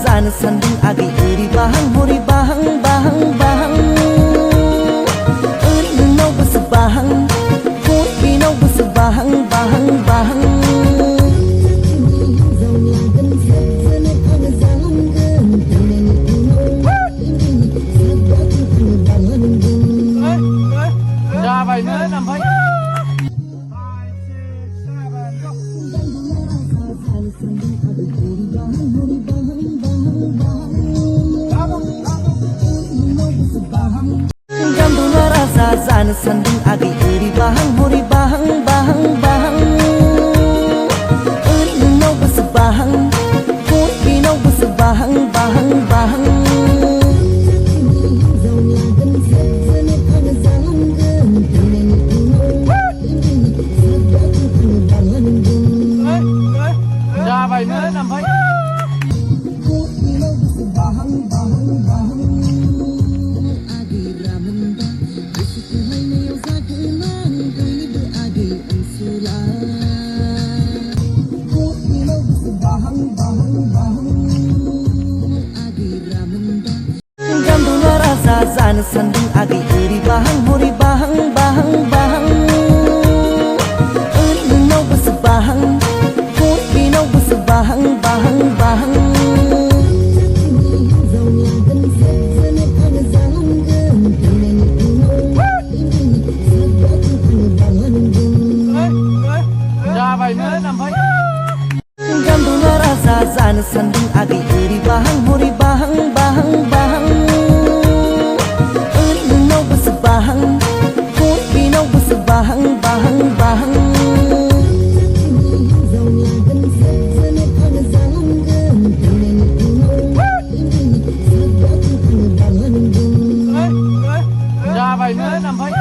जानो सान्दों आगै ओरै बाहां हरै बाहां बाहां बाहां ओरै नोंनाव गोसो बाहां हरै बेनाव गोसो बाहां बाहां बाहां जाबायमोन ओमफ्राय गान्दुला राजा जानो सान्दों आगै ओरै बाहां हरै बाहां बाहां बाहां ओरै नोंनाव गोसो बाहां हरै बेनाव गोसो बाहां बाहां बाहां जाबायमोन ओमफ्राय गान्दुला राजा जानो सान्दों आगै ओरै बाहां हरै बाहां बाहां बाहां ओरै नोंनाव गोसो बाहां हरै बेनाव गोसो बाहां बाहां बाहां जाबायमोन ओमफ्राय गान्दुला राजा जानो सान्दों आगै ओरै बाहां हरै बाहां बाहां बाहां ओरै नोंनाव गोसो बाहां हरै बेनाव गोसो बाहां बाहां बाहां जाबायमोन ओमफ्राय